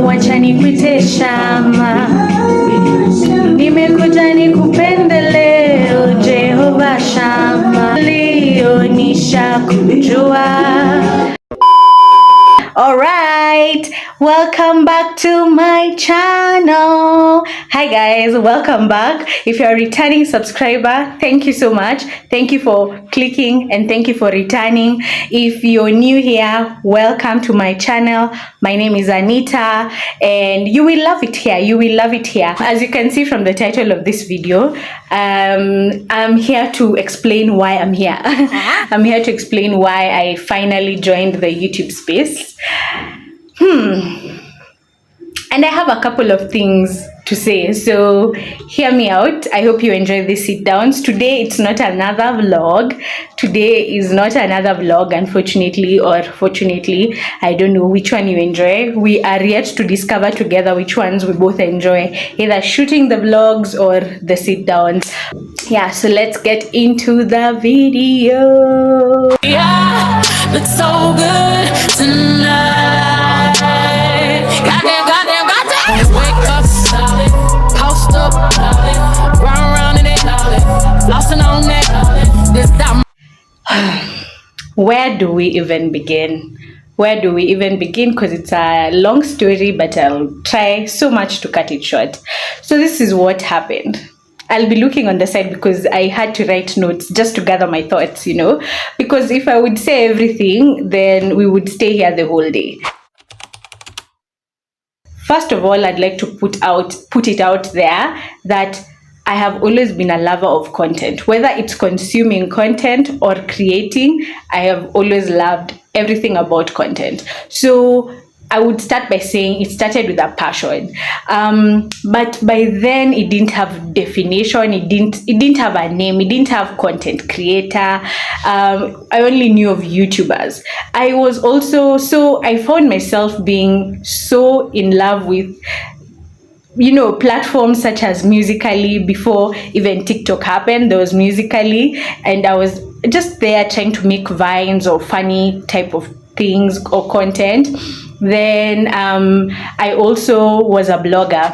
wacha nikuite shama, nimekuja nikupende leo Jehova Shama, leo nishakujua. Alright, welcome back to my channel. Hi guys, welcome back. If you're a returning subscriber, thank you so much. Thank you for clicking and thank you for returning. If you're new here, welcome to my channel. My name is Anita and you will love it here. You will love it here. As you can see from the title of this video, I'm here to explain why I'm here. I'm here to explain why I finally joined the YouTube space. And I have a couple of things to say, so hear me out. I hope you enjoy these sit downs. Today it's not another vlog. Unfortunately, or fortunately, I don't know which one you enjoy. We are yet to discover together which ones we both enjoy, either shooting the vlogs or the sit downs. Yeah, so let's get into the video. Yeah, looks so good tonight. Goddamn. Wake up solid, post up solid, round round in it solid, lost and on that this time. Where do we even begin? Because it's a long story, but I'll try so much to cut it short. So this is what happened. I'll be looking on the side because I had to write notes just to gather my thoughts, because if I would say everything, then we would stay here the whole day. First of all, I'd like to put it out there that I have always been a lover of content. Whether it's consuming content or creating, I have always loved everything about content. So I would start by saying it started with a passion. But by then it didn't have definition, it didn't have a name, it didn't have content creator. I only knew of YouTubers. I found myself being so in love with platforms such as Musical.ly. Before even TikTok happened, there was Musical.ly, and I was just there trying to make vines or funny type of things or content. Then I also was a blogger,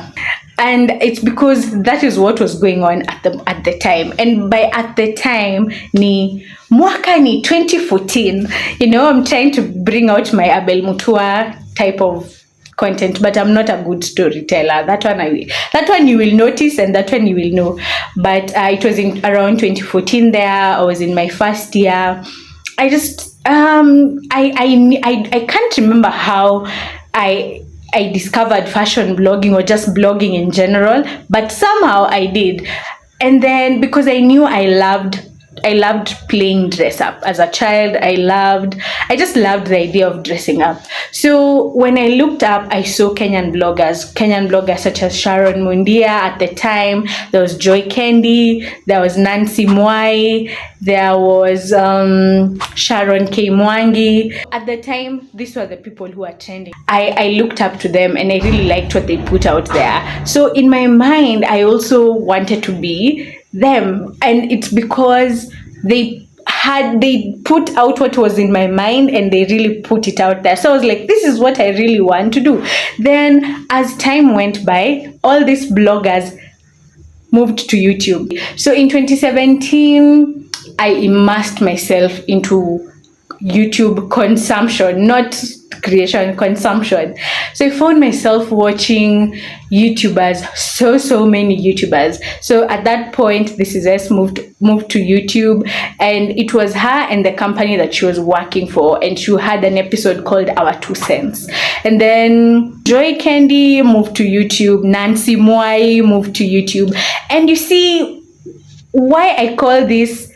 and it's because that is what was going on at the time. And by at the time mwaka ni 2014, I'm trying to bring out my Abel Mutua type of content, but I'm not a good storyteller. That one you will notice, and that one you will know. But it was around 2014 there. I was in my first year. I just I can't remember how I discovered fashion blogging or just blogging in general, but somehow I did. And then because I knew I loved playing dress up as a child, I just loved the idea of dressing up. So when I looked up, I saw Kenyan bloggers such as Sharon Mundia at the time. There was Joy Candy, there was Nancy Mwai, there was Sharon K. Mwangi. At the time, these were the people who were trending. I looked up to them and I really liked what they put out there. So in my mind, I also wanted to be them, and it's because they put out what was in my mind and they really put it out there. So I was like, this is what I really want to do. Then as time went by, all these bloggers moved to YouTube. So in 2017, I immersed myself into YouTube consumption, not creation, consumption. So I found myself watching YouTubers, so many YouTubers. So at that point, this is us moved to YouTube, and it was her and the company that she was working for, and she had an episode called Our Two Cents. And then Joy Candy moved to YouTube, Nancy Mwai moved to YouTube. And you see why I call this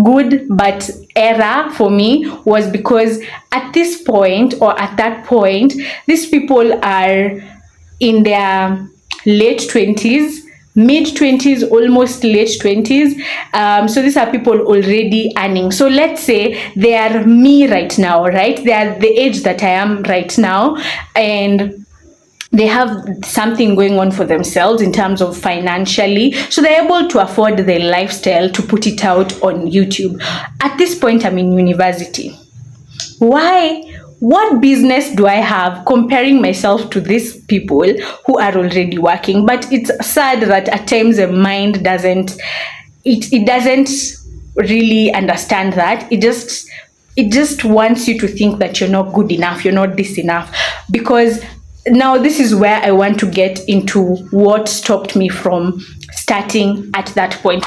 good but era for me was because at this point, or at that point, these people are in their late 20s, mid 20s, almost late 20s. So these are people already earning. So let's say they are me right now, right? They are the age that I am right now, and they have something going on for themselves in terms of financially, so they're able to afford their lifestyle to put it out on YouTube. At this point, I'm in university. Why what business do I have comparing myself to these people who are already working? But it's sad that at times the mind doesn't, it doesn't really understand that. It just wants you to think that you're not good enough, you're not this enough. Because now this is where I want to get into what stopped me from starting at that point.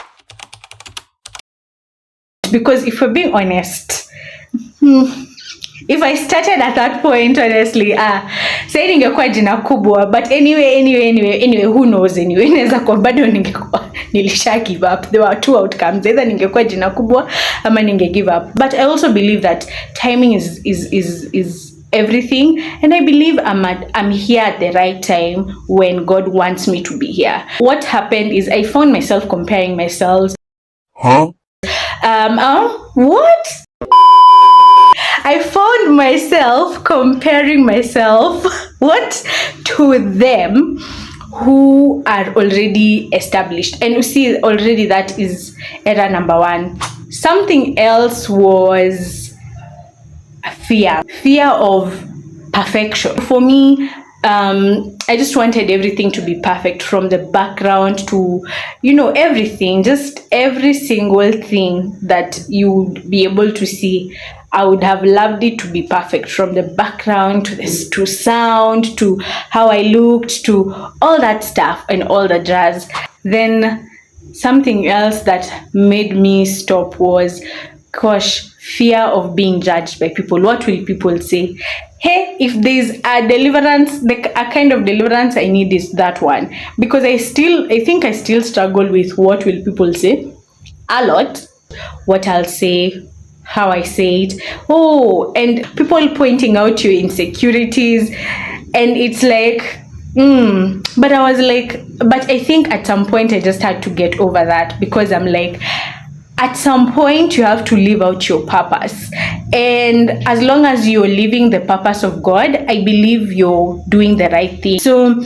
Because if we're being honest, if I started at that point, honestly, say ningekuwa jina kubwa, but anyway, who knows anyway, naweza kuwa bado ningekuwa nilisha give up. There were two outcomes, either ningekuwa jina kubwa ama ninge give up. But I also believe that timing is everything, and I believe I'm here at the right time when God wants me to be here. What happened is I found myself comparing myself. What? I found myself comparing myself to them who are already established. And you see, already that is error number one. Something else was fear of perfection. For me, I just wanted everything to be perfect, from the background to, everything, just every single thing that you would be able to see. I would have loved it to be perfect, from the background to sound, to how I looked, to all that stuff and all the jazz. Then something else that made me stop was, gosh, fear of being judged by people. What will people say? Hey, if there's a deliverance, a kind of deliverance I need is that one. Because I think I still struggle with what will people say a lot. What I'll say, how I say it. Oh, and people pointing out your insecurities. And it's like, but I was like, but I think at some point I just had to get over that, because I'm like, at some point you have to live out your purpose, and as long as you're living the purpose of God, I believe you're doing the right thing. So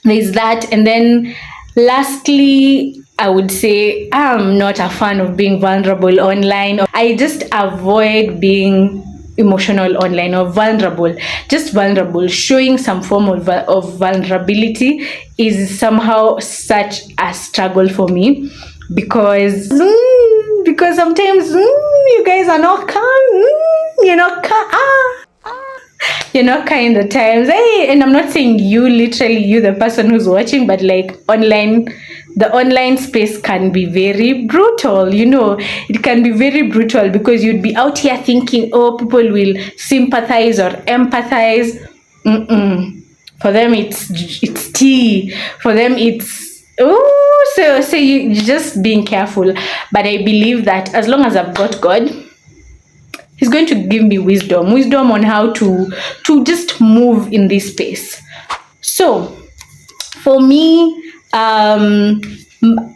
there's that. And then lastly, I would say I'm not a fan of being vulnerable online. I just avoid being emotional online, or vulnerable. Just vulnerable, showing some form of vulnerability is somehow such a struggle for me, because sometimes you guys are not calm, kind of times. Hey, and I'm not saying you, literally you, the person who's watching, but like the online space can be very brutal. It can be very brutal, because you'd be out here thinking, oh, people will sympathize or empathize. For them it's tea. For them it's so you just being careful. But I believe that as long as I've got God, He's going to give me wisdom on how to just move in this space. So for me,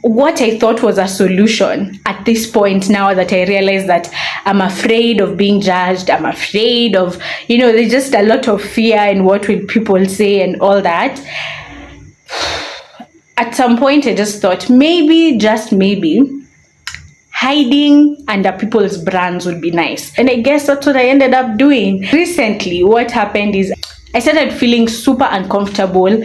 what I thought was a solution at this point, now that I realize that I'm afraid of being judged, I'm afraid of, there's just a lot of fear and what will people say and all that. At some point I just thought, maybe, just maybe, hiding under people's brands would be nice. And I guess that's what I ended up doing. Recently, what happened is I started feeling super uncomfortable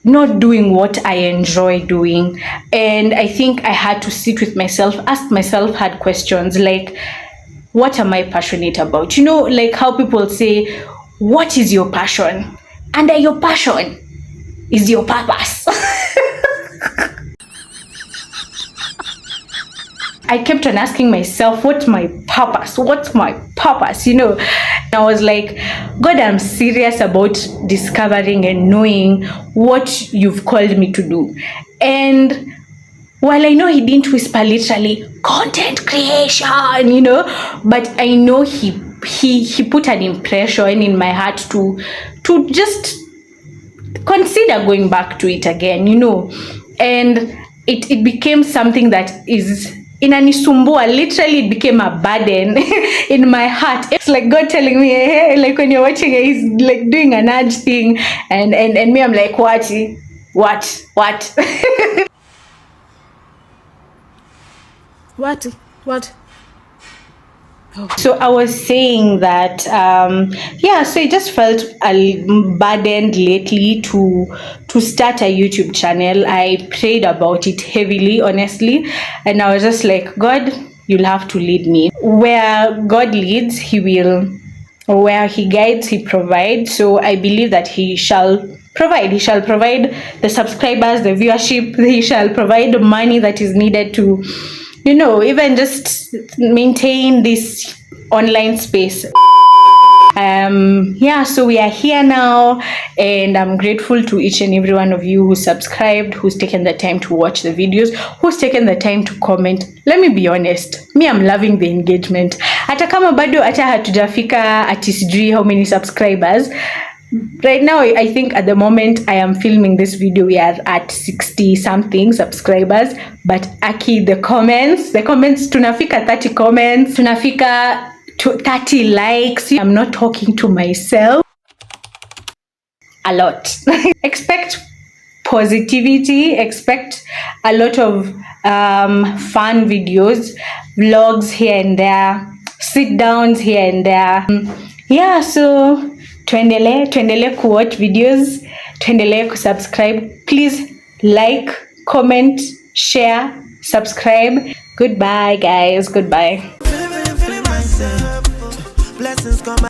not doing what I enjoy doing. And I think I had to sit with myself, ask myself hard questions like, what am I passionate about? Like how people say, what is your passion? Under your passion is your purpose. I kept on asking myself, what's my purpose? What's my purpose? I was like, God, I'm serious about discovering and knowing what you've called me to do. And while I know He didn't whisper literally content creation, but I know he put an impression in my heart to just consider going back to it again, and it became something that is inanisumbua. Literally, it became a burden in my heart. It's like God telling me, hey, like when you're watching it, He's like doing a nudge thing, and me, I'm like, what? What? So I was saying that so I just felt burdened lately to start a YouTube channel. I prayed about it heavily, honestly, and I was just like, God, you'll have to lead me. Where God leads, He will. Where He guides, He provides. So I believe that He shall provide. He shall provide the subscribers, the viewership. He shall provide the money that is needed to, even just maintain this online space. So we are here now, and I'm grateful to each and every one of you who subscribed, who's taken the time to watch the videos, who's taken the time to comment. Let me be honest, me, I'm loving the engagement. Hata kama bado hata hatujafika ati sijui how many subscribers. Right now, I think at the moment I am filming this video, we are at 60 something subscribers. But Aki, the comments, tunafika 30 comments, tunafika to 30 likes. I'm not talking to myself. A lot. Expect positivity, expect a lot of fun videos, vlogs here and there, sit downs here and there. So tuendelee kuwatch videos, tuendelee kusubscribe. Please like, comment, share, subscribe. Goodbye, guys. Goodbye.